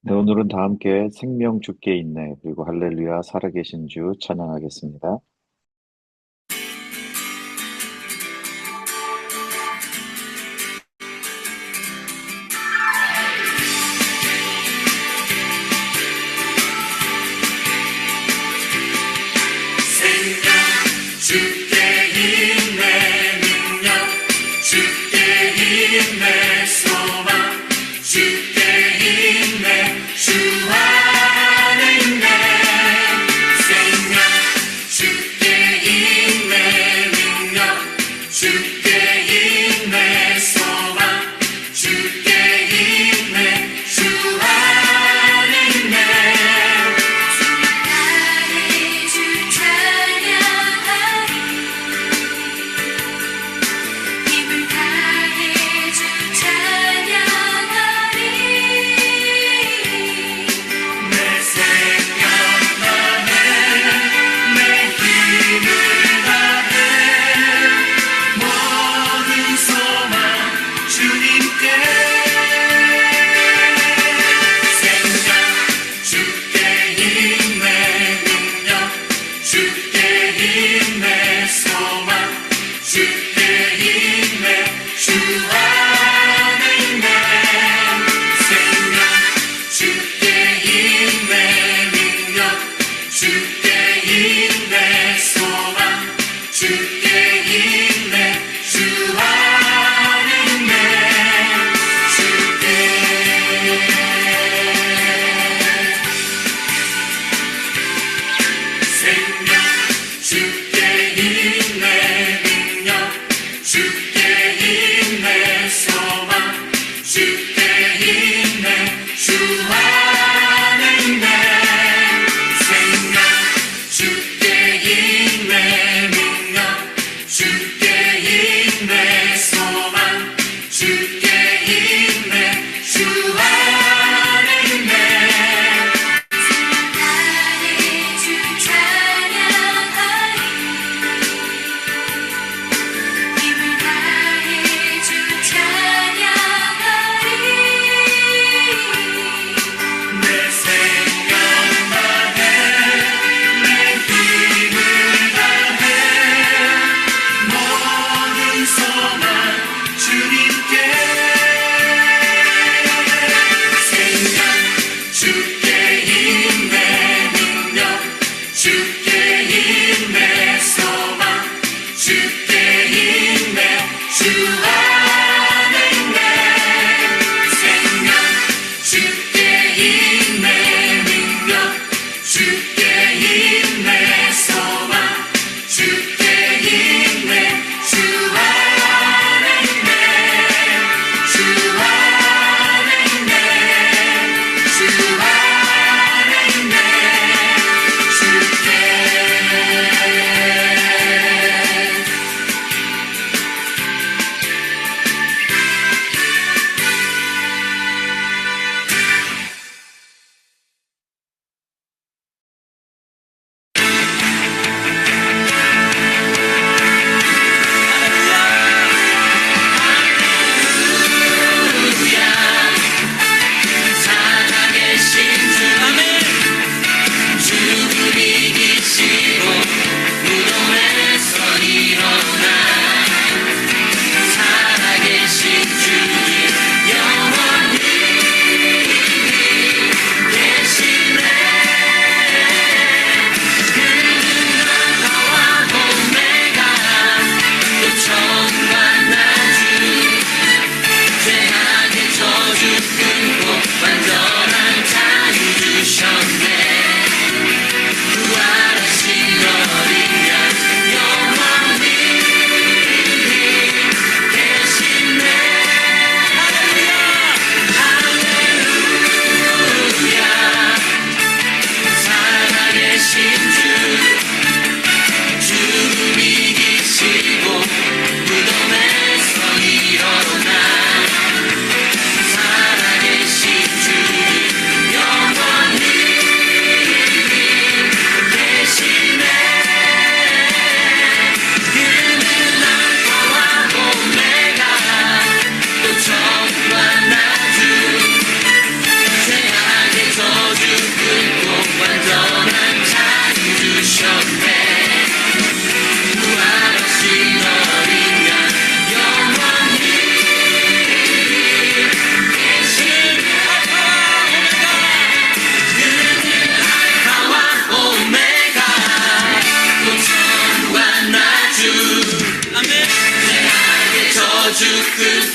네, 오늘은 다 함께 생명 주께 있네, 그리고 할렐루야 살아계신 주 찬양하겠습니다. 생명 주께 있네 능력 주께 있네 소망 주께 있네 주 안에 있네 생명 주께 있네 능력 주께 있네 소망 주께 있네 주 안에 있네 주 찬양하리 힘을 다해 주 찬양하리 내 생명 다해 내 힘을 다해 모든 소망 주님께 생명 주께 있네 능력 주께 있네 소망 주께 있네 주 안에 있네 생명 주께 있네 능력 주께 있네 소망 주께 있네 주 안에 있네 주께 생명 주께 있네 능력 주께 있네 소망 주께 있네 주 안에 있네 생명 주께 있네 능력 주께 있네 소망 주께 있네 주 안에 있네 주 찬양하리 힘을 다해 주 찬양하리 내 생명 다해 내 힘을 다해 모든 소망 주님께 생명 주께 있네 능력 주께 있네 소망 주께 있네 주 안에 있네 생명 주께 있네 능력 주께 있네 소망 주께 있네 주 안에 있네 주 안에 있네 주 안에 있네 주께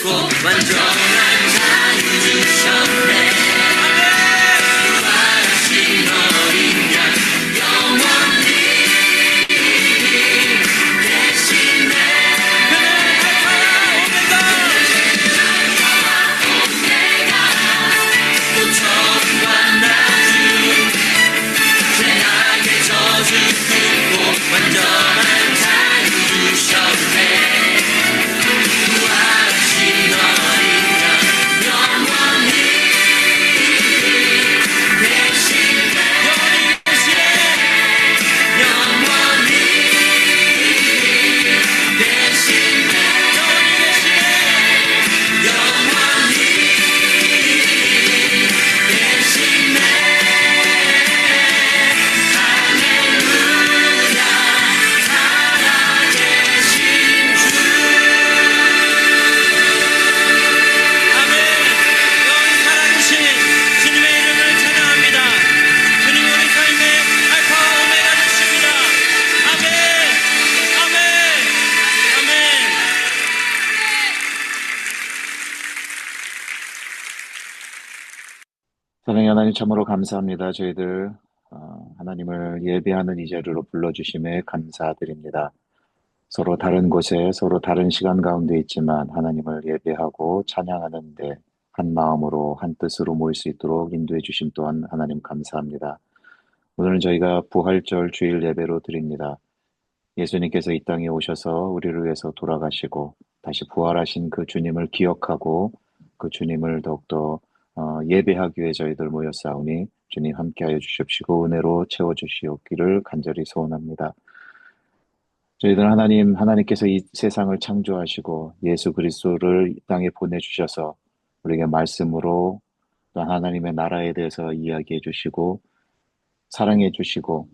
완전한 자유 주셨네. 부활하신 어린 양 영원히 대신에 또 처음과 나중 죄악의 저주 끊고 완전한 자유 주셨네. 부활하신 어린 양 영원히 대신에 영원히 대신에 영원히 대신에 할렐루야 살아계신 주. 아멘. 영원히 살아계신 주님의 이름을 찬양합니다. 주님 우리 삶의 알파 오메가 되십니다. 아멘. 아멘. 아멘. 사랑의 하나님 참으로 감사합니다. 저희들 하나님을 예배하는 이 자리로 불러주심에 감사드립니다. 서로 다른 곳에 서로 다른 시간 가운데 있지만 하나님을 예배하고 찬양하는데 한 마음으로 한 뜻으로 모일 수 있도록 인도해 주심 또한 하나님 감사합니다. 오늘은 저희가 부활절 주일 예배로 드립니다. 예수님께서 이 땅에 오셔서 우리를 위해서 돌아가시고 다시 부활하신 그 주님을 기억하고 그 주님을 더욱더 예배하기 위해 저희들 모였사오니 주님 함께하여 주십시고 은혜로 채워주시옵기를 간절히 소원합니다. 저희들 하나님께서 이 세상을 창조하시고 예수 그리스도를 이 땅에 보내주셔서 우리에게 말씀으로 또 하나님의 나라에 대해서 이야기해 주시고 사랑해 주시고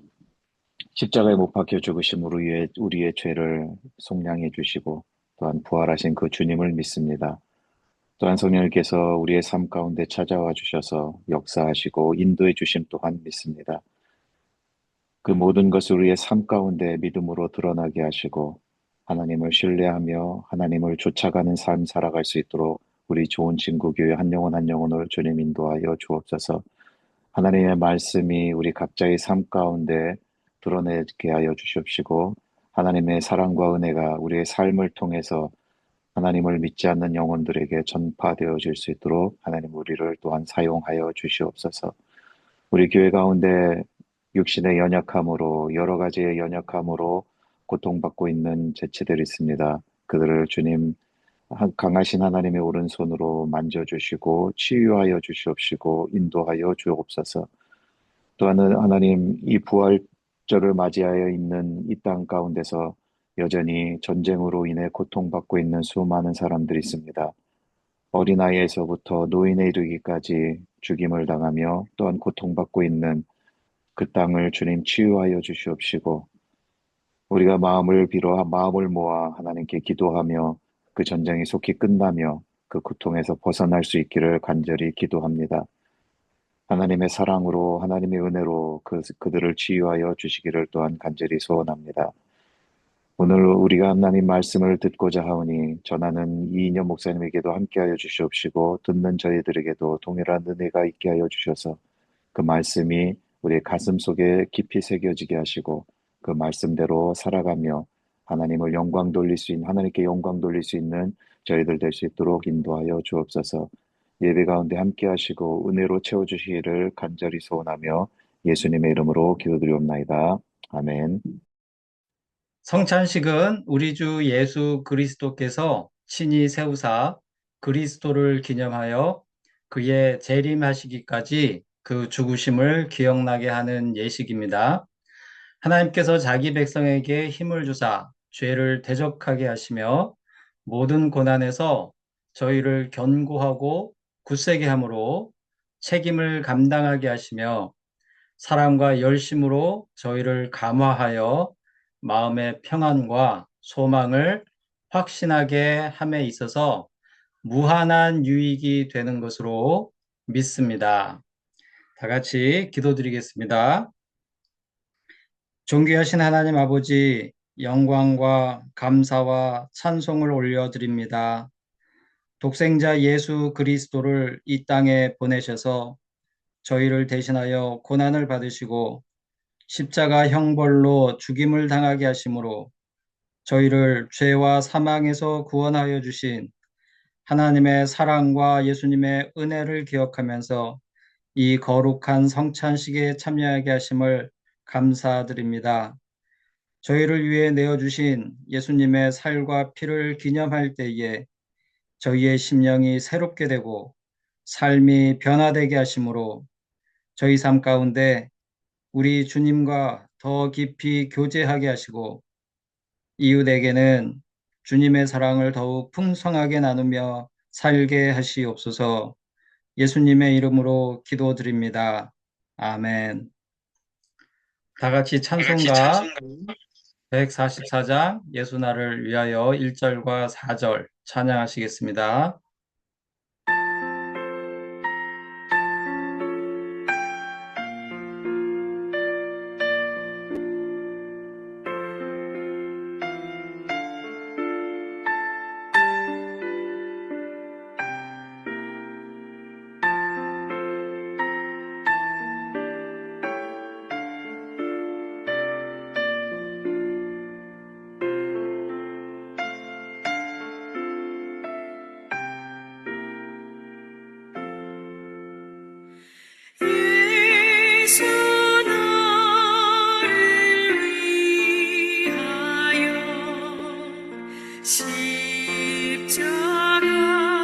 십자가에 못 박혀 죽으심으로 우리의 죄를 속량해 주시고 또한 부활하신 그 주님을 믿습니다. 또한 성령님께서 우리의 삶 가운데 찾아와 주셔서 역사하시고 인도해 주심 또한 믿습니다. 그 모든 것을 우리의 삶 가운데 믿음으로 드러나게 하시고 하나님을 신뢰하며 하나님을 쫓아가는 삶 살아갈 수 있도록 우리 좋은 친구 교회 한 영혼 한 영혼을 주님 인도하여 주옵소서. 하나님의 말씀이 우리 각자의 삶 가운데 드러내게 하여 주시옵시고 하나님의 사랑과 은혜가 우리의 삶을 통해서 하나님을 믿지 않는 영혼들에게 전파되어질 수 있도록 하나님 우리를 또한 사용하여 주시옵소서. 우리 교회 가운데 육신의 연약함으로 여러 가지의 연약함으로 고통받고 있는 지체들이 있습니다. 그들을 주님 강하신 하나님의 오른손으로 만져주시고 치유하여 주시옵시고 인도하여 주옵소서. 또한 하나님 이 부활절을 맞이하여 있는 이 땅 가운데서 여전히 전쟁으로 인해 고통받고 있는 수많은 사람들이 있습니다. 어린아이에서부터 노인에 이르기까지 죽임을 당하며 또한 고통받고 있는 그 땅을 주님 치유하여 주시옵시고 우리가 마음을 모아 하나님께 기도하며 그 전쟁이 속히 끝나며 그 고통에서 벗어날 수 있기를 간절히 기도합니다. 하나님의 사랑으로 하나님의 은혜로 그들을 치유하여 주시기를 또한 간절히 소원합니다. 오늘 우리가 하나님 말씀을 듣고자 하오니 전하는 이인영 목사님에게도 함께하여 주시옵시고 듣는 저희들에게도 동일한 은혜가 있게 하여 주셔서 그 말씀이 우리의 가슴 속에 깊이 새겨지게 하시고 그 말씀대로 살아가며 하나님께 영광 돌릴 수 있는 저희들 될 수 있도록 인도하여 주옵소서. 예배 가운데 함께 하시고 은혜로 채워주시기를 간절히 소원하며 예수님의 이름으로 기도드리옵나이다. 아멘. 성찬식은 우리 주 예수 그리스도께서 친히 세우사 그리스도를 기념하여 그의 재림하시기까지 그 죽으심을 기억나게 하는 예식입니다. 하나님께서 자기 백성에게 힘을 주사 죄를 대적하게 하시며 모든 고난에서 저희를 견고하고 굳세게 함으로 책임을 감당하게 하시며 사랑과 열심으로 저희를 감화하여 마음의 평안과 소망을 확신하게 함에 있어서 무한한 유익이 되는 것으로 믿습니다. 다 같이 기도드리겠습니다. 존귀하신 하나님 아버지, 영광과 감사와 찬송을 올려드립니다. 독생자 예수 그리스도를 이 땅에 보내셔서 저희를 대신하여 고난을 받으시고 십자가 형벌로 죽임을 당하게 하심으로 저희를 죄와 사망에서 구원하여 주신 하나님의 사랑과 예수님의 은혜를 기억하면서 이 거룩한 성찬식에 참여하게 하심을 감사드립니다. 저희를 위해 내어주신 예수님의 살과 피를 기념할 때에 저희의 심령이 새롭게 되고 삶이 변화되게 하심으로 저희 삶 가운데 우리 주님과 더 깊이 교제하게 하시고 이웃에게는 주님의 사랑을 더욱 풍성하게 나누며 살게 하시옵소서. 예수님의 이름으로 기도드립니다. 아멘. 다 같이 찬송가 144장 예수 나를 위하여 1절과 4절 찬양하시겠습니다. 예수 나를 위하여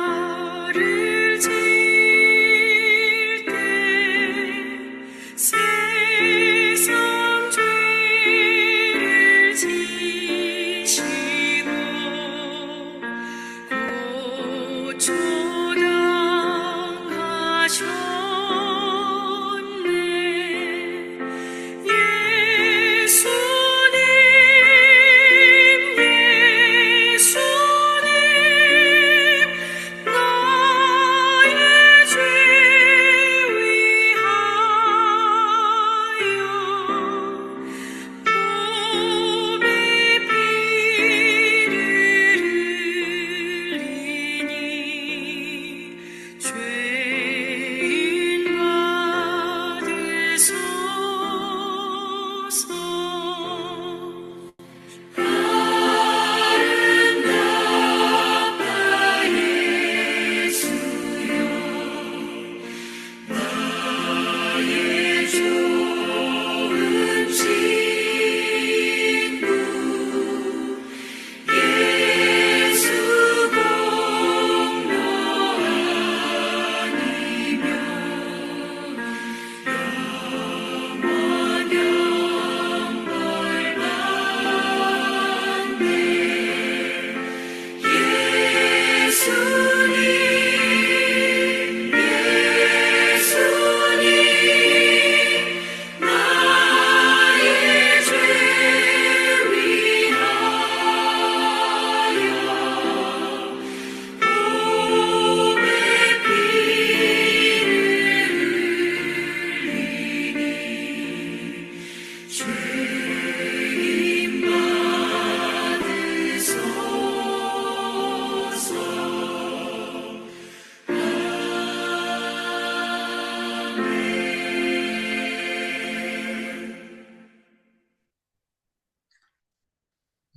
십자가를 질 때 세상 죄를 지시고 고초당하셨네. 예수님 나의 죄 위하여 몸에 피를 흘리니 죄인 받으소서. 아름답다 예수여 나의 좋은 친구 예수 공로 아니면 영원 영벌 받네. 예수님 나의 죄 위하여 몸에 피를 흘리니 죄인 받으소서.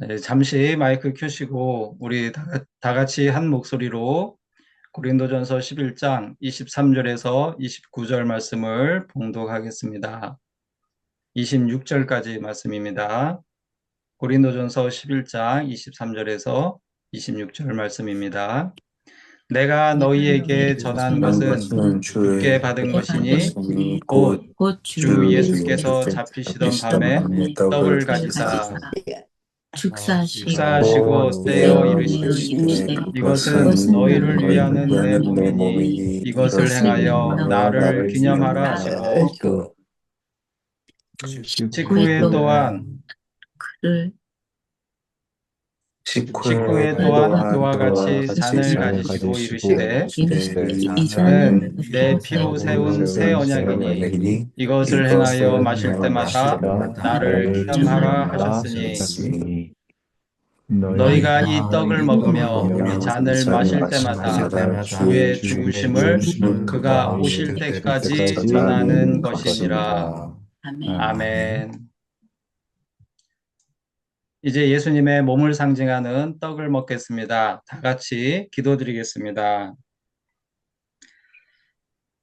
네, 잠시 마이크 켜시고 우리 다 같이 한 목소리로 고린도전서 11장 23절에서 29절 말씀을 봉독하겠습니다. 26절까지 말씀입니다. 고린도전서 11장 23절에서 26절 말씀입니다. 내가 너희에게 전한 것은 주께 받은 것이니 곧 주 예수께서 잡히시던 밤에 떡을 가지사 축사하시고 떼어 이르시되 이것은 너희를 위하는 내 몸이니 이것을 행하여 나를 기념하라 하시고 직후에 또한 그와 같이 잔을 가지시고 이르시되 이는 내 피로 세운 새 언약이니 이것을 행하여 마실 때마다 나를 기념하라 하셨으니 너희가 이 떡을 먹으며 이 잔을 마실 때마다 주의 죽으심을 그가 오실 때까지 전하는 것이니라. 아멘. 이제 예수님의 몸을 상징하는 떡을 먹겠습니다. 다 같이 기도드리겠습니다.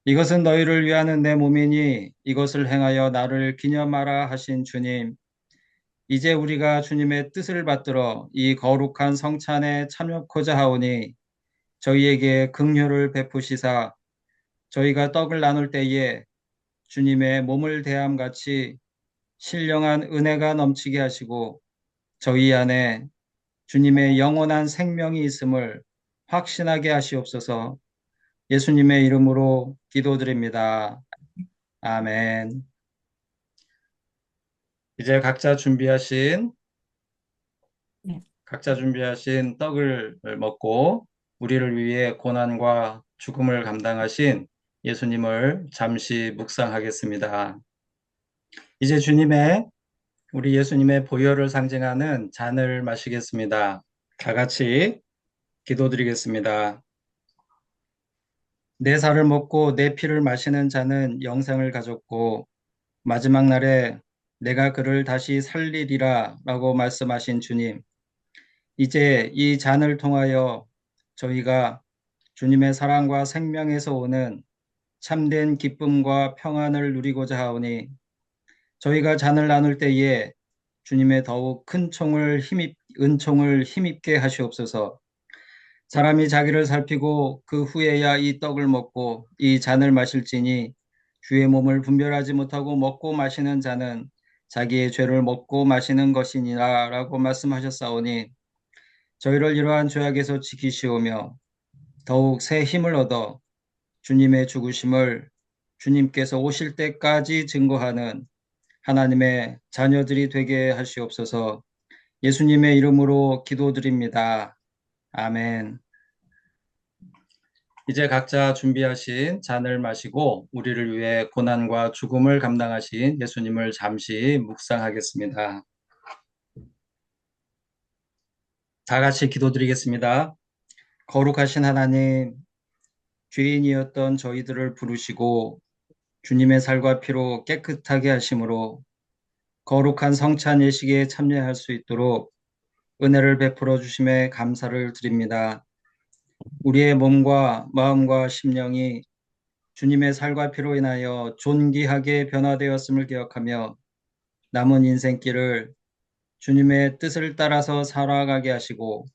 이것은 너희를 위하는 내 몸이니 이것을 행하여 나를 기념하라 하신 주님. 이제 우리가 주님의 뜻을 받들어 이 거룩한 성찬에 참여코자 하오니 저희에게 긍휼을 베푸시사 저희가 떡을 나눌 때에 주님의 몸을 대함같이 신령한 은혜가 넘치게 하시고 저희 안에 주님의 영원한 생명이 있음을 확신하게 하시옵소서. 예수님의 이름으로 기도드립니다. 아멘. 이제 각자 준비하신 떡을 먹고 우리를 위해 고난과 죽음을 감당하신 예수님을 잠시 묵상하겠습니다. 이제 우리 예수님의 보혈을 상징하는 잔을 마시겠습니다. 다 같이 기도드리겠습니다. 내 살을 먹고 내 피를 마시는 자는 영생을 가졌고 마지막 날에 내가 그를 다시 살리리라 라고 말씀하신 주님. 이제 이 잔을 통하여 저희가 주님의 사랑과 생명에서 오는 참된 기쁨과 평안을 누리고자 하오니 저희가 잔을 나눌 때에 주님의 더욱 큰 은총을 힘입게 하시옵소서. 사람이 자기를 살피고 그 후에야 이 떡을 먹고 이 잔을 마실지니 주의 몸을 분별하지 못하고 먹고 마시는 자는 자기의 죄를 먹고 마시는 것이니라 라고 말씀하셨사오니 저희를 이러한 죄악에서 지키시오며 더욱 새 힘을 얻어 주님의 죽으심을 주님께서 오실 때까지 증거하는 하나님의 자녀들이 되게 하시옵소서. 예수님의 이름으로 기도드립니다. 아멘. 이제 각자 준비하신 잔을 마시고 우리를 위해 고난과 죽음을 감당하신 예수님을 잠시 묵상하겠습니다. 다 같이 기도드리겠습니다. 거룩하신 하나님, 죄인이었던 저희들을 부르시고 주님의 살과 피로 깨끗하게 하심으로 거룩한 성찬 예식에 참여할 수 있도록 은혜를 베풀어 주심에 감사를 드립니다. 우리의 몸과 마음과 심령이 주님의 살과 피로 인하여 존귀하게 변화되었음을 기억하며 남은 인생길을 주님의 뜻을 따라서 살아가게 하시고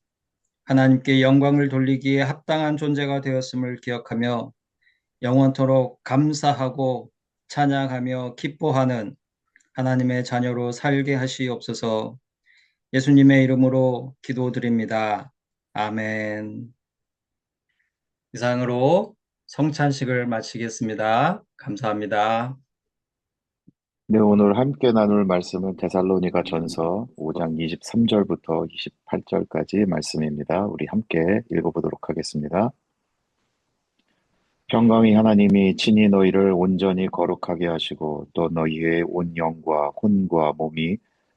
하나님께 영광을 돌리기에 합당한 존재가 되었음을 기억하며 영원토록 감사하고 찬양하며 기뻐하는 하나님의 자녀로 살게 하시옵소서. 예수님의 이름으로 기도드립니다. 아멘. 이상으로 성찬식을 마치겠습니다. 감사합니다. 네, 오늘 함께 나눌 말씀은 데살로니가 전서 5장 23절부터 28절까지 말씀입니다. 우리 함께 읽어보도록 하겠습니다. 평강의 하나님이 친히 너희를 온전히 거룩하게 하시고 또 너희의 온 영과 혼과 몸이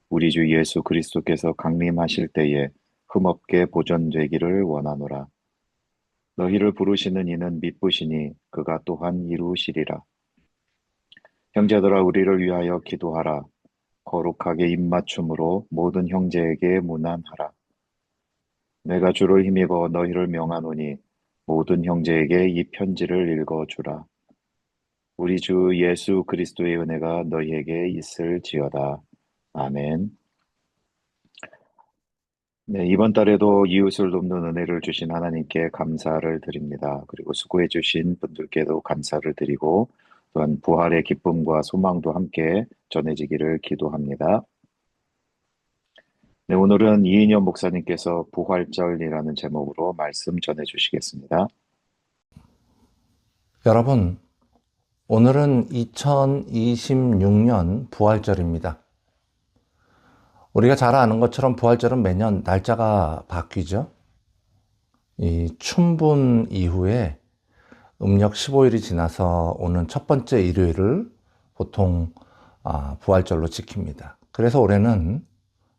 우리 주 예수 그리스도께서 강림하실 때에 흠없게 보존되기를 원하노라. 너희를 부르시는 이는 미쁘시니 그가 또한 이루시리라. 형제들아 우리를 위하여 기도하라. 거룩하게 입맞춤으로 모든 형제에게 문안하라. 내가 주를 힘입어 너희를 명하노니 모든 형제에게 이 편지를 읽어주라. 우리 주 예수 그리스도의 은혜가 너희에게 있을지어다. 아멘. 네, 이번 달에도 이웃을 돕는 은혜를 주신 하나님께 감사를 드립니다. 그리고 수고해 주신 분들께도 감사를 드리고 또한 부활의 기쁨과 소망도 함께 전해지기를 기도합니다. 네, 오늘은 이인영 목사님께서 부활절이라는 제목으로 말씀 전해 주시겠습니다. 여러분, 오늘은 2026년 부활절입니다. 우리가 잘 아는 것처럼 부활절은 매년 날짜가 바뀌죠. 이 춘분 이후에 음력 15일이 지나서 오는 첫 번째 일요일을 보통 부활절로 지킵니다. 그래서 올해는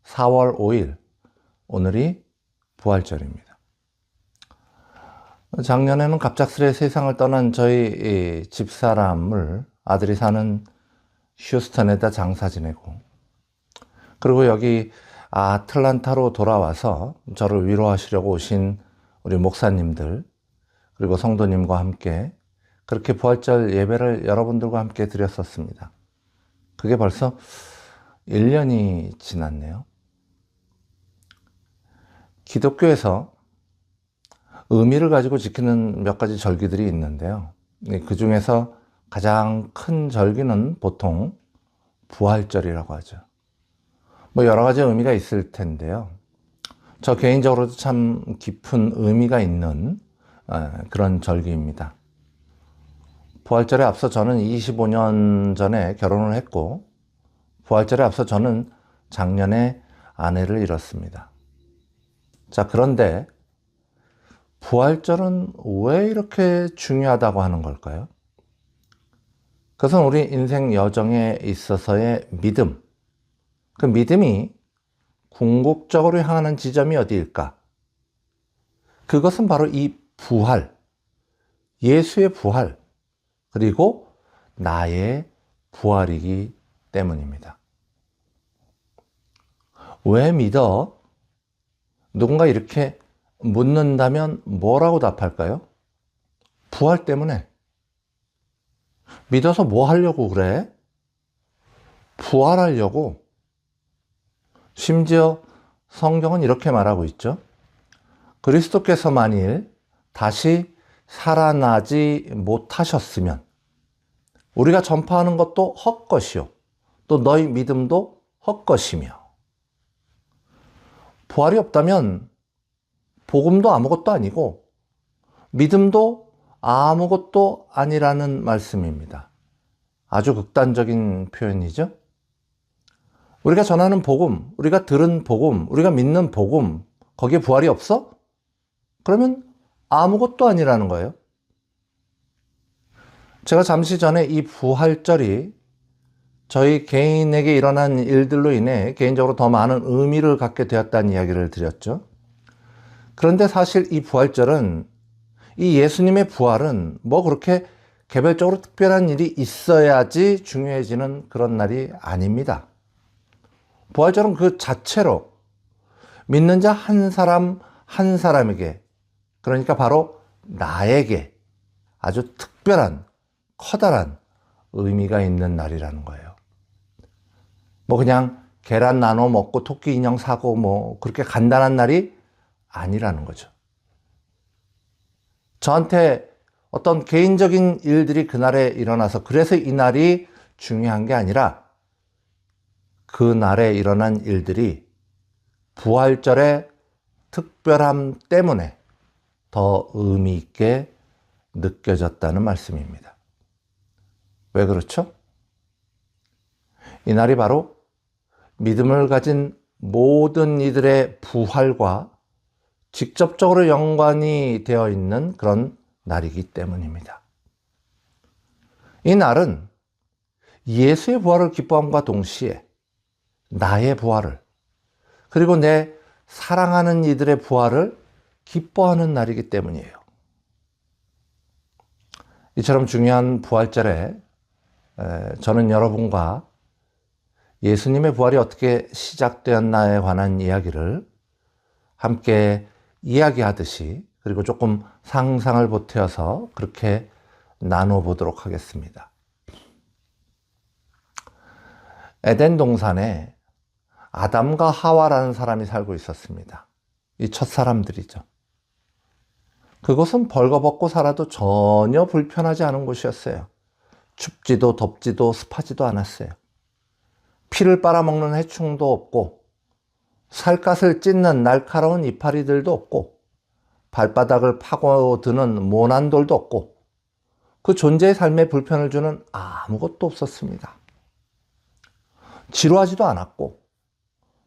4월 5일 오늘이 부활절입니다. 작년에는 갑작스레 세상을 떠난 저희 집사람을 아들이 사는 휴스턴에다 장사 지내고, 그리고 여기 아틀란타로 돌아와서 저를 위로하시려고 오신 우리 목사님들, 그리고 성도님과 함께 그렇게 부활절 예배를 여러분들과 함께 드렸었습니다. 그게 벌써 1년이 지났네요. 기독교에서 의미를 가지고 지키는 몇 가지 절기들이 있는데요. 그 중에서 가장 큰 절기는 보통 부활절이라고 하죠. 뭐 여러 가지 의미가 있을 텐데요. 저 개인적으로도 참 깊은 의미가 있는 그런 절기입니다. 부활절에 앞서 저는 25년 전에 결혼을 했고, 부활절에 앞서 저는 작년에 아내를 잃었습니다. 자, 그런데 부활절은 왜 이렇게 중요하다고 하는 걸까요? 그것은 우리 인생 여정에 있어서의 믿음, 그 믿음이 궁극적으로 향하는 지점이 어디일까? 그것은 바로 이 부활, 예수의 부활, 그리고 나의 부활이기 때문입니다. 왜 믿어? 누군가 이렇게 묻는다면 뭐라고 답할까요? 부활 때문에. 믿어서 뭐 하려고 그래? 부활하려고. 심지어 성경은 이렇게 말하고 있죠. 그리스도께서 만일 다시 살아나지 못하셨으면 우리가 전파하는 것도 헛것이요, 또 너희 믿음도 헛것이며. 부활이 없다면 복음도 아무것도 아니고 믿음도 아무것도 아니라는 말씀입니다. 아주 극단적인 표현이죠. 우리가 전하는 복음, 우리가 들은 복음, 우리가 믿는 복음, 거기에 부활이 없어? 그러면 아무것도 아니라는 거예요. 제가 잠시 전에 이 부활절이 저희 개인에게 일어난 일들로 인해 개인적으로 더 많은 의미를 갖게 되었다는 이야기를 드렸죠. 그런데 사실 이 부활절은, 이 예수님의 부활은 뭐 그렇게 개별적으로 특별한 일이 있어야지 중요해지는 그런 날이 아닙니다. 부활절은 그 자체로 믿는 자 한 사람 한 사람에게, 그러니까 바로 나에게 아주 특별한, 커다란 의미가 있는 날이라는 거예요. 뭐 그냥 계란 나눠 먹고 토끼 인형 사고 뭐 그렇게 간단한 날이 아니라는 거죠. 저한테 어떤 개인적인 일들이 그날에 일어나서 그래서 이 날이 중요한 게 아니라, 그 날에 일어난 일들이 부활절의 특별함 때문에 더 의미 있게 느껴졌다는 말씀입니다. 왜 그렇죠? 이 날이 바로 믿음을 가진 모든 이들의 부활과 직접적으로 연관이 되어 있는 그런 날이기 때문입니다. 이 날은 예수의 부활을 기뻐함과 동시에 나의 부활을, 그리고 내 사랑하는 이들의 부활을 기뻐하는 날이기 때문이에요. 이처럼 중요한 부활절에 저는 여러분과 예수님의 부활이 어떻게 시작되었나에 관한 이야기를 함께 이야기하듯이, 그리고 조금 상상을 보태어서 그렇게 나눠보도록 하겠습니다. 에덴 동산에 아담과 하와라는 사람이 살고 있었습니다. 이 첫사람들이죠. 그곳은 벌거벗고 살아도 전혀 불편하지 않은 곳이었어요. 춥지도 덥지도 습하지도 않았어요. 피를 빨아먹는 해충도 없고, 살갗을 찢는 날카로운 이파리들도 없고, 발바닥을 파고드는 모난 돌도 없고, 그 존재의 삶에 불편을 주는 아무것도 없었습니다. 지루하지도 않았고,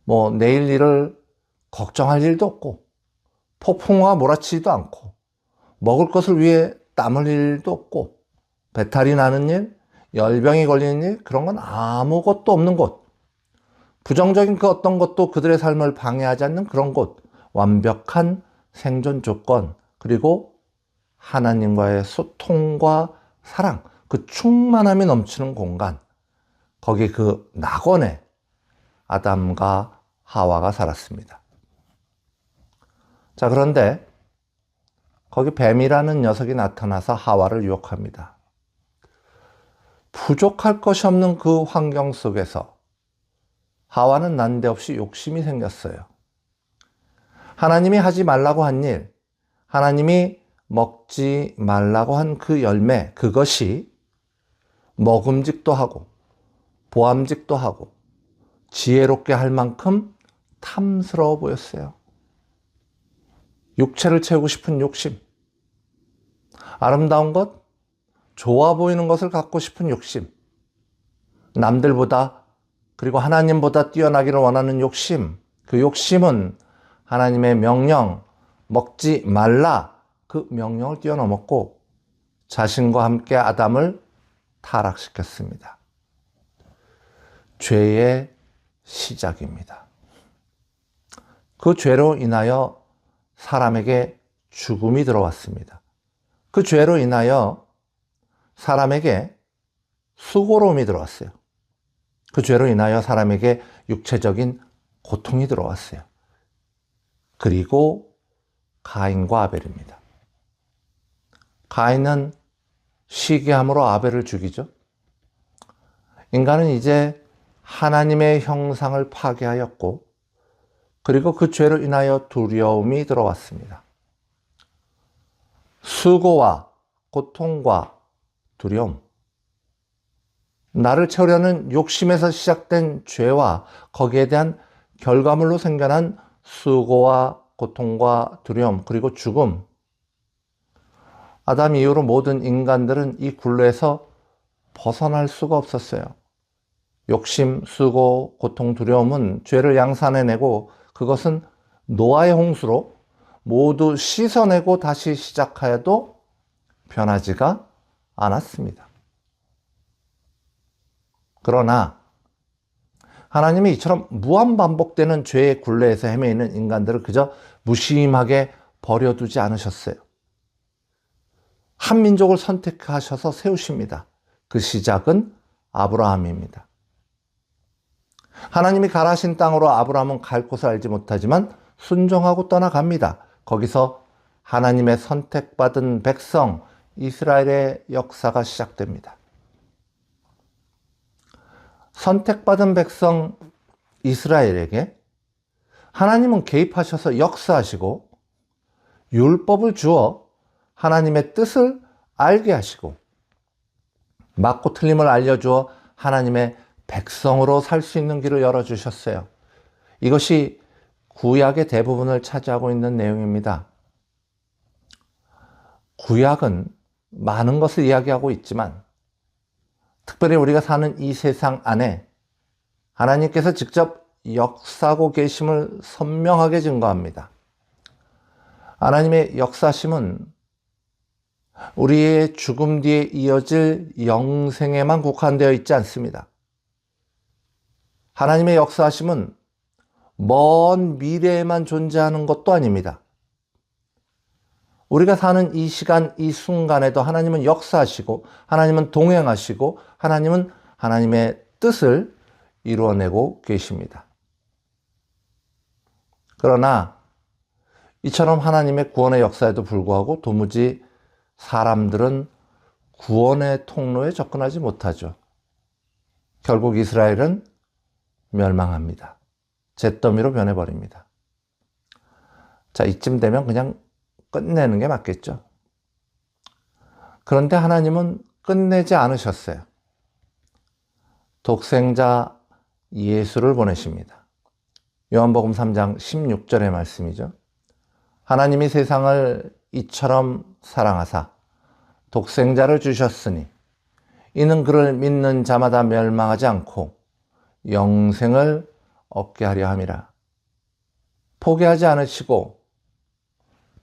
뭐 내일 일을 걱정할 일도 없고, 폭풍우가 몰아치지도 않고, 먹을 것을 위해 땀 흘릴 일도 없고, 배탈이 나는 일, 열병이 걸리는 일, 그런 건 아무것도 없는 곳. 부정적인 그 어떤 것도 그들의 삶을 방해하지 않는 그런 곳, 완벽한 생존 조건, 그리고 하나님과의 소통과 사랑, 그 충만함이 넘치는 공간, 거기 그 낙원에 아담과 하와가 살았습니다. 자, 그런데 거기 뱀이라는 녀석이 나타나서 하와를 유혹합니다. 부족할 것이 없는 그 환경 속에서 하와는 난데없이 욕심이 생겼어요. 하나님이 하지 말라고 한 일, 하나님이 먹지 말라고 한 그 열매, 그것이 먹음직도 하고 보암직도 하고 지혜롭게 할 만큼 탐스러워 보였어요. 육체를 채우고 싶은 욕심, 아름다운 것, 좋아 보이는 것을 갖고 싶은 욕심, 남들보다 그리고 하나님보다 뛰어나기를 원하는 욕심, 그 욕심은 하나님의 명령, 먹지 말라, 그 명령을 뛰어넘었고 자신과 함께 아담을 타락시켰습니다. 죄의 시작입니다. 그 죄로 인하여 사람에게 죽음이 들어왔습니다. 그 죄로 인하여 사람에게 수고로움이 들어왔어요. 그 죄로 인하여 사람에게 육체적인 고통이 들어왔어요. 그리고 가인과 아벨입니다. 가인은 시기함으로 아벨을 죽이죠. 인간은 이제 하나님의 형상을 파괴하였고, 그리고 그 죄로 인하여 두려움이 들어왔습니다. 수고와 고통과 두려움, 나를 채우려는 욕심에서 시작된 죄와 거기에 대한 결과물로 생겨난 수고와 고통과 두려움, 그리고 죽음. 아담 이후로 모든 인간들은 이 굴레에서 벗어날 수가 없었어요. 욕심, 수고, 고통, 두려움은 죄를 양산해내고 그것은 노아의 홍수로 모두 씻어내고 다시 시작하여도 변하지가 않았습니다. 그러나 하나님이 이처럼 무한반복되는 죄의 굴레에서 헤매이는 인간들을 그저 무심하게 버려두지 않으셨어요. 한 민족을 선택하셔서 세우십니다. 그 시작은 아브라함입니다. 하나님이 가라신 땅으로 아브라함은 갈 곳을 알지 못하지만 순종하고 떠나갑니다. 거기서 하나님의 선택받은 백성 이스라엘의 역사가 시작됩니다. 선택받은 백성 이스라엘에게 하나님은 개입하셔서 역사하시고 율법을 주어 하나님의 뜻을 알게 하시고 맞고 틀림을 알려주어 하나님의 백성으로 살 수 있는 길을 열어주셨어요. 이것이 구약의 대부분을 차지하고 있는 내용입니다. 구약은 많은 것을 이야기하고 있지만 특별히 우리가 사는 이 세상 안에 하나님께서 직접 역사하고 계심을 선명하게 증거합니다. 하나님의 역사심은 우리의 죽음 뒤에 이어질 영생에만 국한되어 있지 않습니다. 하나님의 역사심은 먼 미래에만 존재하는 것도 아닙니다. 우리가 사는 이 시간, 이 순간에도 하나님은 역사하시고 하나님은 동행하시고 하나님은 하나님의 뜻을 이루어내고 계십니다. 그러나 이처럼 하나님의 구원의 역사에도 불구하고 도무지 사람들은 구원의 통로에 접근하지 못하죠. 결국 이스라엘은 멸망합니다. 잿더미로 변해버립니다. 자, 이쯤 되면 그냥 끝내는 게 맞겠죠. 그런데 하나님은 끝내지 않으셨어요. 독생자 예수를 보내십니다. 요한복음 3장 16절의 말씀이죠. 하나님이 세상을 이처럼 사랑하사 독생자를 주셨으니 이는 그를 믿는 자마다 멸망하지 않고 영생을 얻게 하려 함이라. 포기하지 않으시고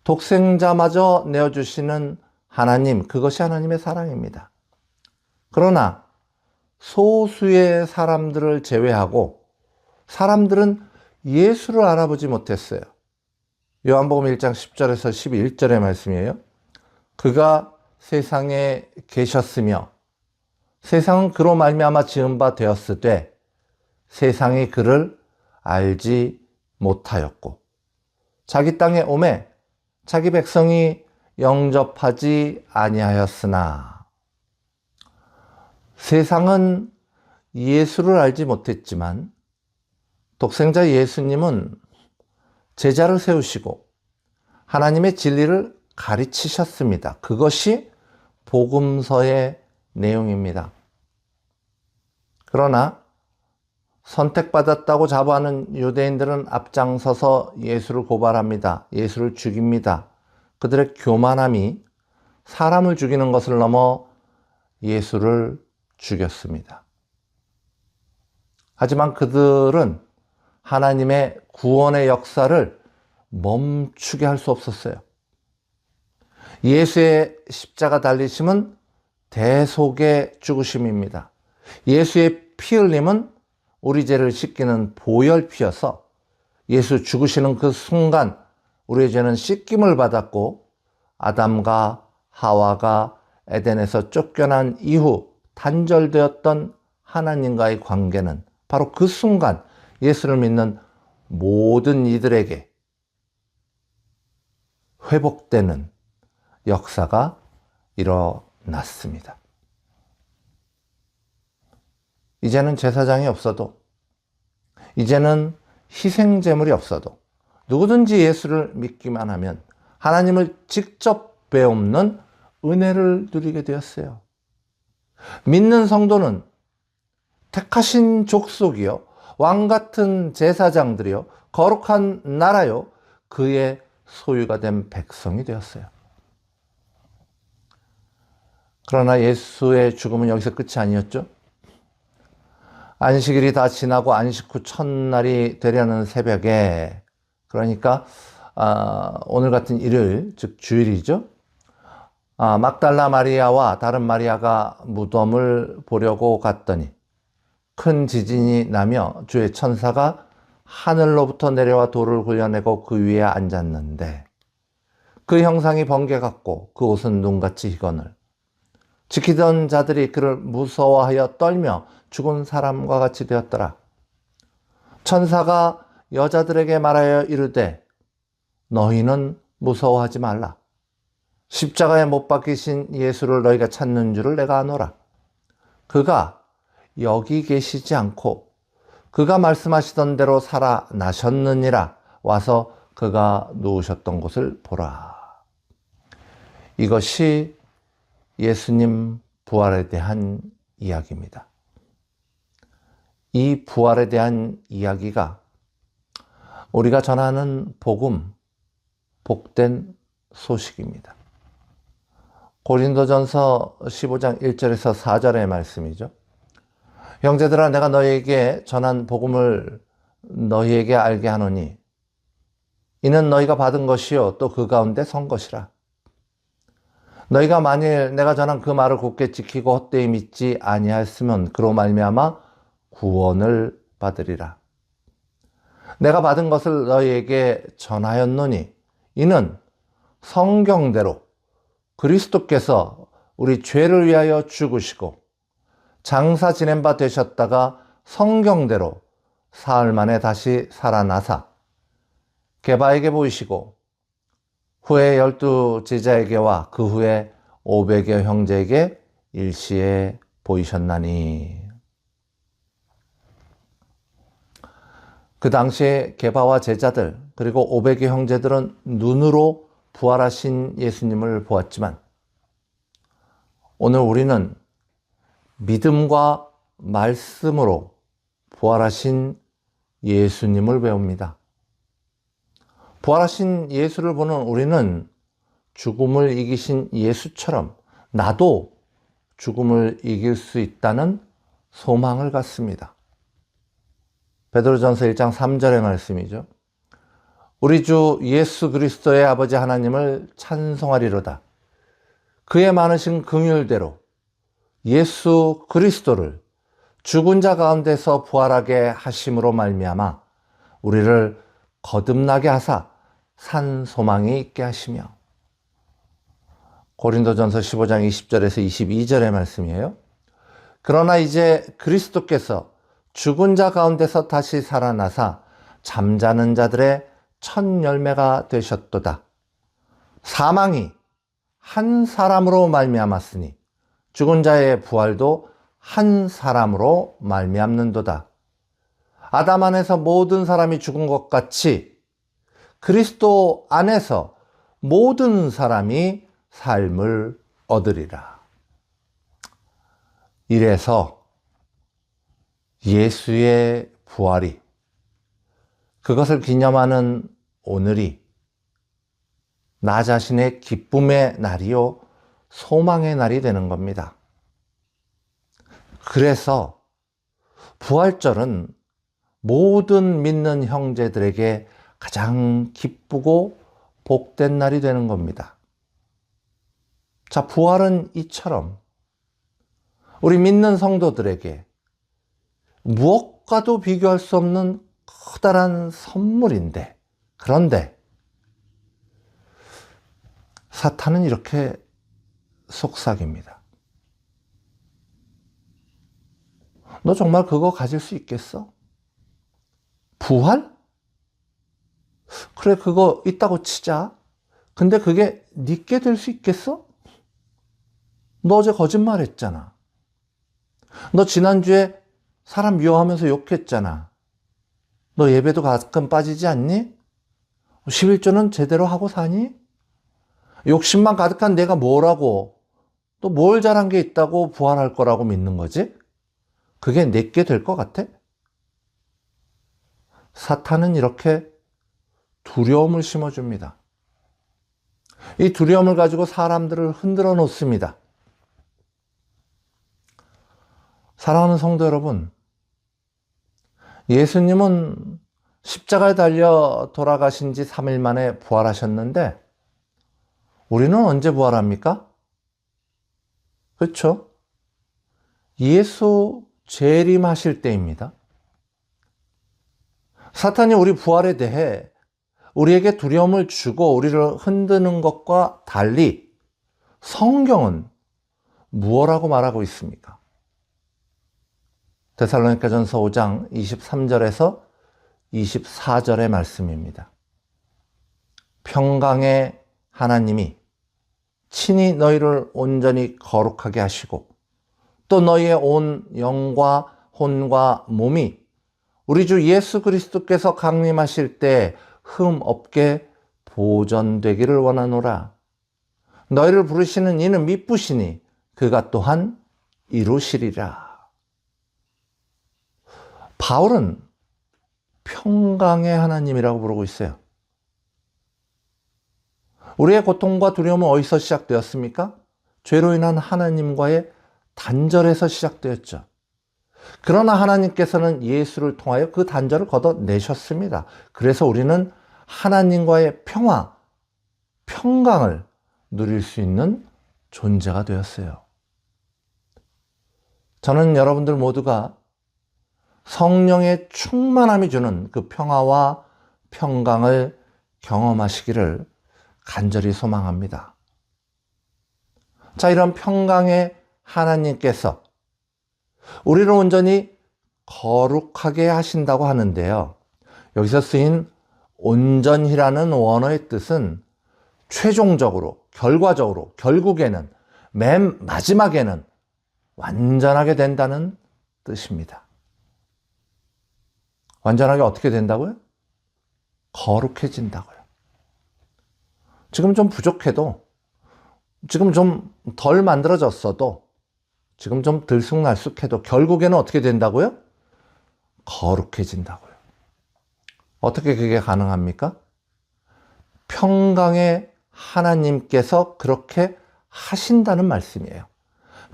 독생자마저 내어주시는 하나님, 그것이 하나님의 사랑입니다. 그러나 소수의 사람들을 제외하고 사람들은 예수를 알아보지 못했어요. 요한복음 1장 10절에서 11절의 말씀이에요. 그가 세상에 계셨으며 세상은 그로 말미암아 지은 바 되었으되 세상이 그를 알지 못하였고 자기 땅에 오매 자기 백성이 영접하지 아니하였으나 세상은 예수를 알지 못했지만 독생자 예수님은 제자를 세우시고 하나님의 진리를 가르치셨습니다. 그것이 복음서의 내용입니다. 그러나 선택받았다고 자부하는 유대인들은 앞장서서 예수를 고발합니다. 예수를 죽입니다. 그들의 교만함이 사람을 죽이는 것을 넘어 예수를 죽였습니다. 하지만 그들은 하나님의 구원의 역사를 멈추게 할 수 없었어요. 예수의 십자가 달리심은 대속의 죽으심입니다. 예수의 피 흘림은 우리 죄를 씻기는 보혈피여서 예수 죽으시는 그 순간 우리의 죄는 씻김을 받았고 아담과 하와가 에덴에서 쫓겨난 이후 단절되었던 하나님과의 관계는 바로 그 순간 예수를 믿는 모든 이들에게 회복되는 역사가 일어났습니다. 이제는 제사장이 없어도, 이제는 희생제물이 없어도 누구든지 예수를 믿기만 하면 하나님을 직접 배움는 은혜를 누리게 되었어요. 믿는 성도는 택하신 족속이요, 왕같은 제사장들이요, 거룩한 나라요, 그의 소유가 된 백성이 되었어요. 그러나 예수의 죽음은 여기서 끝이 아니었죠. 안식일이 다 지나고 안식 후 첫날이 되려는 새벽에, 그러니까 오늘 같은 일요일, 즉 주일이죠. 막달라 마리아와 다른 마리아가 무덤을 보려고 갔더니 큰 지진이 나며 주의 천사가 하늘로부터 내려와 돌을 굴려내고 그 위에 앉았는데 그 형상이 번개 같고 그 옷은 눈같이 희건을 지키던 자들이 그를 무서워하여 떨며 죽은 사람과 같이 되었더라. 천사가 여자들에게 말하여 이르되 너희는 무서워하지 말라. 십자가에 못 박히신 예수를 너희가 찾는 줄을 내가 아노라. 그가 여기 계시지 않고 그가 말씀하시던 대로 살아나셨느니라. 와서 그가 누우셨던 곳을 보라. 이것이 예수님 부활에 대한 이야기입니다. 이 부활에 대한 이야기가 우리가 전하는 복음, 복된 소식입니다. 고린도전서 15장 1절에서 4절의 말씀이죠. 형제들아, 내가 너희에게 전한 복음을 너희에게 알게 하노니 이는 너희가 받은 것이요 또 그 가운데 선 것이라. 너희가 만일 내가 전한 그 말을 굳게 지키고 헛되이 믿지 아니하였으면 그로 말미암아 구원을 받으리라. 내가 받은 것을 너희에게 전하였노니 이는 성경대로 그리스도께서 우리 죄를 위하여 죽으시고 장사 지낸 바 되셨다가 성경대로 사흘 만에 다시 살아나사 게바에게 보이시고 후에 12 제자에게와 그 후에 500여 형제에게 일시에 보이셨나니. 그 당시에 게바와 제자들 그리고 500여 형제들은 눈으로 부활하신 예수님을 보았지만 오늘 우리는 믿음과 말씀으로 부활하신 예수님을 배웁니다. 부활하신 예수를 보는 우리는 죽음을 이기신 예수처럼 나도 죽음을 이길 수 있다는 소망을 갖습니다. 베드로전서 1장 3절의 말씀이죠. 우리 주 예수 그리스도의 아버지 하나님을 찬송하리로다. 그의 많으신 긍휼대로 예수 그리스도를 죽은 자 가운데서 부활하게 하심으로 말미암아 우리를 거듭나게 하사 산 소망이 있게 하시며. 고린도전서 15장 20절에서 22절의 말씀이에요. 그러나 이제 그리스도께서 죽은 자 가운데서 다시 살아나사 잠자는 자들의 첫 열매가 되셨도다. 사망이 한 사람으로 말미암았으니 죽은 자의 부활도 한 사람으로 말미암는도다. 아담 안에서 모든 사람이 죽은 것 같이 그리스도 안에서 모든 사람이 삶을 얻으리라. 이래서 예수의 부활이, 그것을 기념하는 오늘이 나 자신의 기쁨의 날이요 소망의 날이 되는 겁니다. 그래서 부활절은 모든 믿는 형제들에게 가장 기쁘고 복된 날이 되는 겁니다. 자, 부활은 이처럼 우리 믿는 성도들에게 무엇과도 비교할 수 없는 커다란 선물인데, 그런데 사탄은 이렇게 속삭입니다. 너 정말 그거 가질 수 있겠어? 부활? 그래, 그거 있다고 치자. 근데 그게 네게 될 수 있겠어? 너 어제 거짓말했잖아. 너 지난주에 사람 미워하면서 욕했잖아. 너 예배도 가끔 빠지지 않니? 11조는 제대로 하고 사니? 욕심만 가득한 내가 뭐라고, 또 뭘 잘한 게 있다고 부활할 거라고 믿는 거지? 그게 내게 될 것 같아? 사탄은 이렇게 두려움을 심어줍니다. 이 두려움을 가지고 사람들을 흔들어 놓습니다. 사랑하는 성도 여러분, 예수님은 십자가에 달려 돌아가신 지 3일 만에 부활하셨는데 우리는 언제 부활합니까? 그렇죠? 예수 재림하실 때입니다. 사탄이 우리 부활에 대해 우리에게 두려움을 주고 우리를 흔드는 것과 달리 성경은 무엇라고 말하고 있습니까? 데살로니가전서 5장 23절에서 24절의 말씀입니다. 평강의 하나님이 친히 너희를 온전히 거룩하게 하시고 또 너희의 온 영과 혼과 몸이 우리 주 예수 그리스도께서 강림하실 때 흠 없게 보존되기를 원하노라. 너희를 부르시는 이는 미쁘시니 그가 또한 이루시리라. 바울은 평강의 하나님이라고 부르고 있어요. 우리의 고통과 두려움은 어디서 시작되었습니까? 죄로 인한 하나님과의 단절에서 시작되었죠. 그러나 하나님께서는 예수를 통하여 그 단절을 걷어내셨습니다. 그래서 우리는 하나님과의 평화, 평강을 누릴 수 있는 존재가 되었어요. 저는 여러분들 모두가 성령의 충만함이 주는 그 평화와 평강을 경험하시기를 간절히 소망합니다. 자, 이런 평강의 하나님께서 우리를 온전히 거룩하게 하신다고 하는데요. 여기서 쓰인 온전히라는 원어의 뜻은 최종적으로, 결과적으로, 결국에는, 맨 마지막에는 완전하게 된다는 뜻입니다. 완전하게 어떻게 된다고요? 거룩해진다고요. 지금 좀 부족해도, 지금 좀 덜 만들어졌어도, 지금 좀 들쑥날쑥해도 결국에는 어떻게 된다고요? 거룩해진다고요. 어떻게 그게 가능합니까? 평강의 하나님께서 그렇게 하신다는 말씀이에요.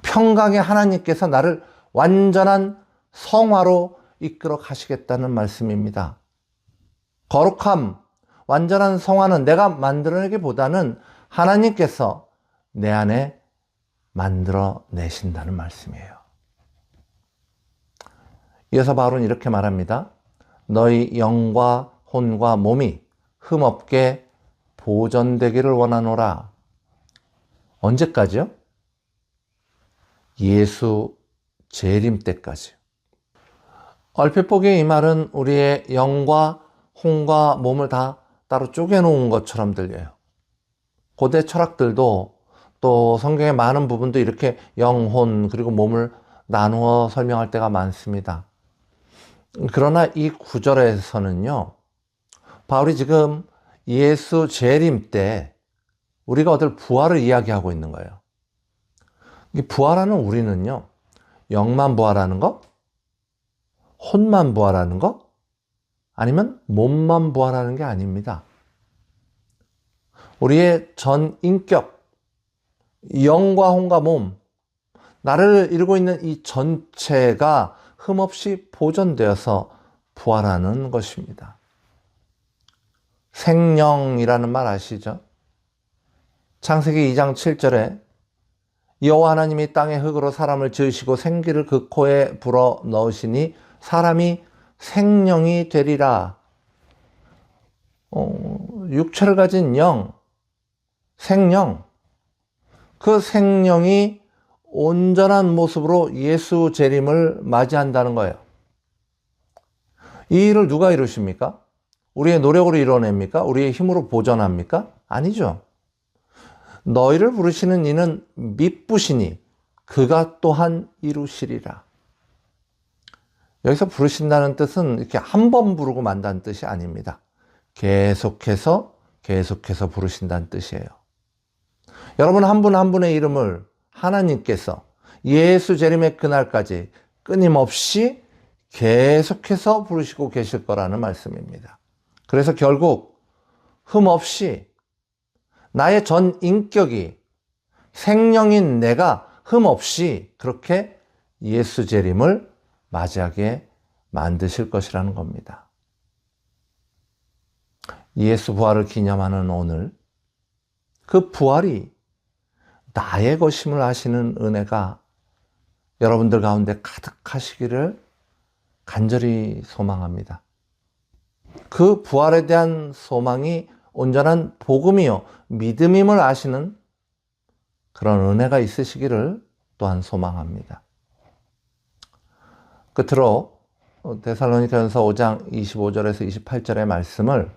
평강의 하나님께서 나를 완전한 성화로 이끌어 가시겠다는 말씀입니다. 거룩함, 완전한 성화는 내가 만들어내기보다는 하나님께서 내 안에 만들어내신다는 말씀이에요. 이어서 바울은 이렇게 말합니다. 너희 영과 혼과 몸이 흠없게 보존되기를 원하노라. 언제까지요? 예수 재림 때까지. 얼핏 보기에 이 말은 우리의 영과 혼과 몸을 다 따로 쪼개놓은 것처럼 들려요. 고대 철학들도 또 성경의 많은 부분도 이렇게 영, 혼, 그리고 몸을 나누어 설명할 때가 많습니다. 그러나 이 구절에서는요, 바울이 지금 예수 재림 때 우리가 얻을 부활을 이야기하고 있는 거예요. 이 부활하는 우리는요, 영만 부활하는 거? 혼만 부활하는 거? 아니면 몸만 부활하는 게 아닙니다. 우리의 전 인격, 영과 혼과 몸, 나를 이루고 있는 이 전체가 흠없이 보존되어서 부활하는 것입니다. 생령이라는 말 아시죠? 창세기 2장 7절에 여호와 하나님이 땅의 흙으로 사람을 지으시고 생기를 그 코에 불어 넣으시니 사람이 생령이 되리라. 육체를 가진 영, 생령, 그 생령이 온전한 모습으로 예수 재림을 맞이한다는 거예요. 이 일을 누가 이루십니까? 우리의 노력으로 이뤄냅니까? 우리의 힘으로 보존합니까? 아니죠. 너희를 부르시는 이는 미쁘시니 그가 또한 이루시리라. 여기서 부르신다는 뜻은 이렇게 한 번 부르고 만다는 뜻이 아닙니다. 계속해서 부르신다는 뜻이에요. 여러분 한 분 한 분의 이름을 하나님께서 예수 재림의 그날까지 끊임없이 계속해서 부르시고 계실 거라는 말씀입니다. 그래서 결국 흠없이 나의 전 인격이 생명인 내가 흠없이 그렇게 예수 재림을 맞이하게 만드실 것이라는 겁니다. 예수 부활을 기념하는 오늘, 그 부활이 나의 것임을 아시는 은혜가 여러분들 가운데 가득하시기를 간절히 소망합니다. 그 부활에 대한 소망이 온전한 복음이요 믿음임을 아시는 그런 은혜가 있으시기를 또한 소망합니다. 끝으로 데살로니가전서 5장 25절에서 28절의 말씀을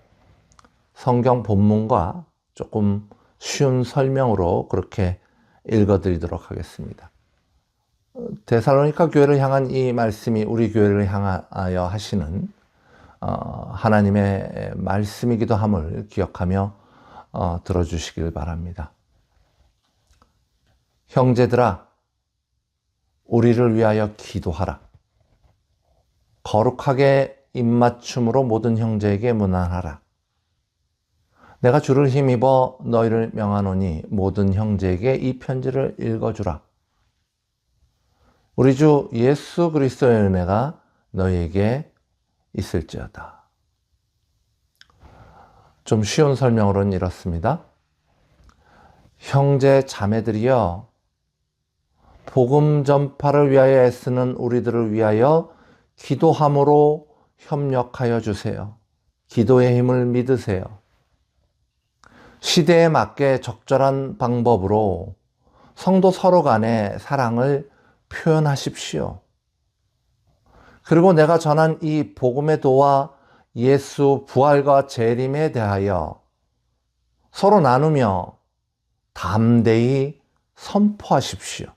성경 본문과 조금 쉬운 설명으로 그렇게 읽어드리도록 하겠습니다. 데살로니가 교회를 향한 이 말씀이 우리 교회를 향하여 하시는 하나님의 말씀이기도 함을 기억하며 들어주시길 바랍니다. 형제들아, 우리를 위하여 기도하라. 거룩하게 입맞춤으로 모든 형제에게 문안하라. 내가 주를 힘입어 너희를 명하노니 모든 형제에게 이 편지를 읽어주라. 우리 주 예수 그리스도의 은혜가 너희에게 있을지어다. 좀 쉬운 설명으로는 이렇습니다. 형제 자매들이여, 복음 전파를 위하여 애쓰는 우리들을 위하여 기도함으로 협력하여 주세요. 기도의 힘을 믿으세요. 시대에 맞게 적절한 방법으로 성도 서로 간의 사랑을 표현하십시오. 그리고 내가 전한 이 복음의 도와 예수 부활과 재림에 대하여 서로 나누며 담대히 선포하십시오.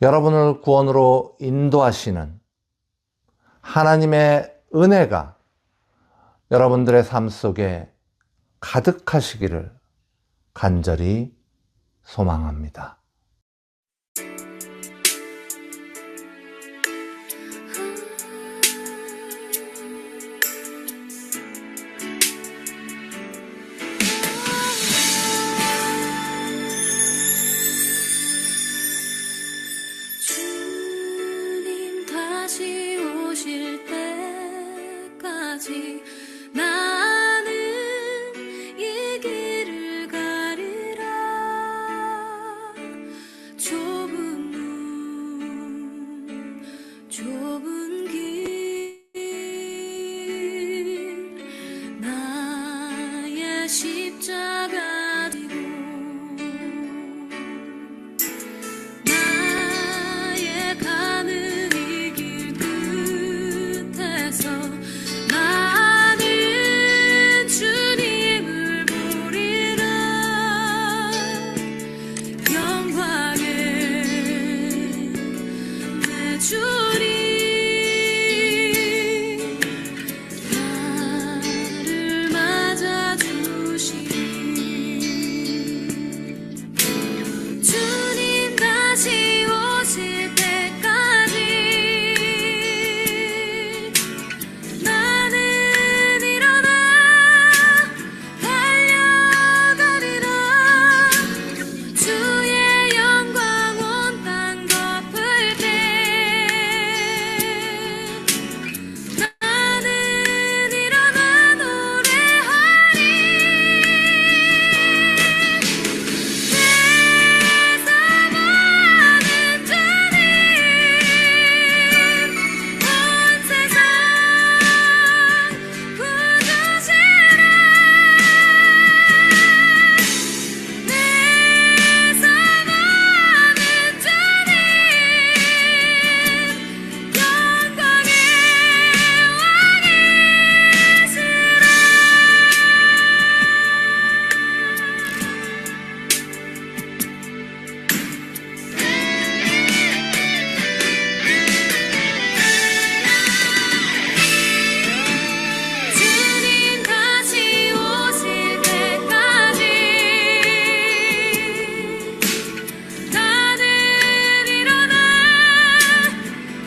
여러분을 구원으로 인도하시는 하나님의 은혜가 여러분들의 삶 속에 가득하시기를 간절히 소망합니다. 주님 다시 오실 때까지 나는 이 길을 가리라. 좁은 문 십자가 지고 나의 가는 이 길 끝에서 나는 주님을 보리라. 영광의 내 주님 나를 맞아주시니 주님 다시 오실 때까지 나는 일어나 달려가리라. 주의 영광 온 땅 덮을 때 나는 일어나 노래하리. 내 사랑하는 주님 온 세상 구주시라. 내 사랑하는 주님 영광의 주님 다시 오실 때까지 나는 일어나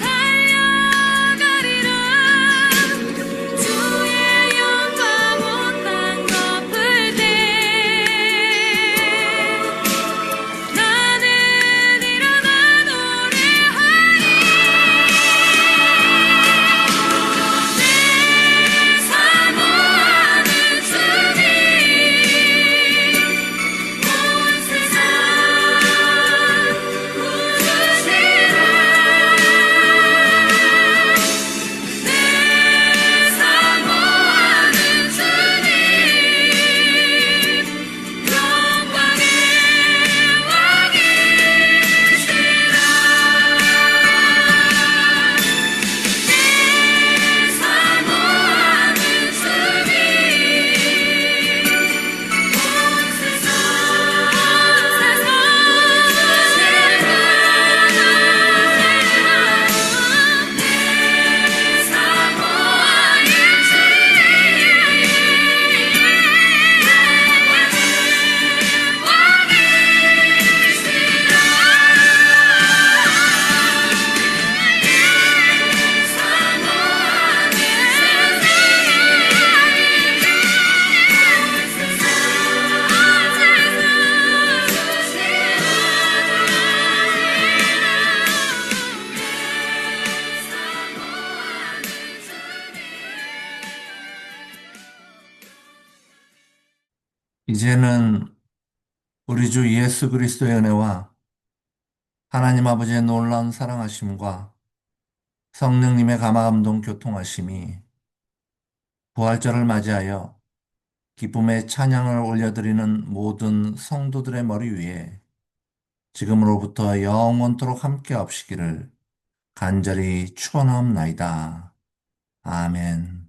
달려가리라. 주의 영광 온 땅 덮을 때 나는 일어나 노래하리. 내 사모하는 주님 온 세상 구주시라. 내 사모하는 주님 영광의 왕이시라. 내 사모하는 주님 온 세상 이제는 우리 주 예수 그리스도의 은혜와 하나님 아버지의 놀라운 사랑하심과 성령님의 감화감동 교통하심이 부활절을 맞이하여 기쁨의 찬양을 올려드리는 모든 성도들의 머리 위에 지금으로부터 영원토록 함께 하시기를 간절히 축원하옵나이다. 아멘.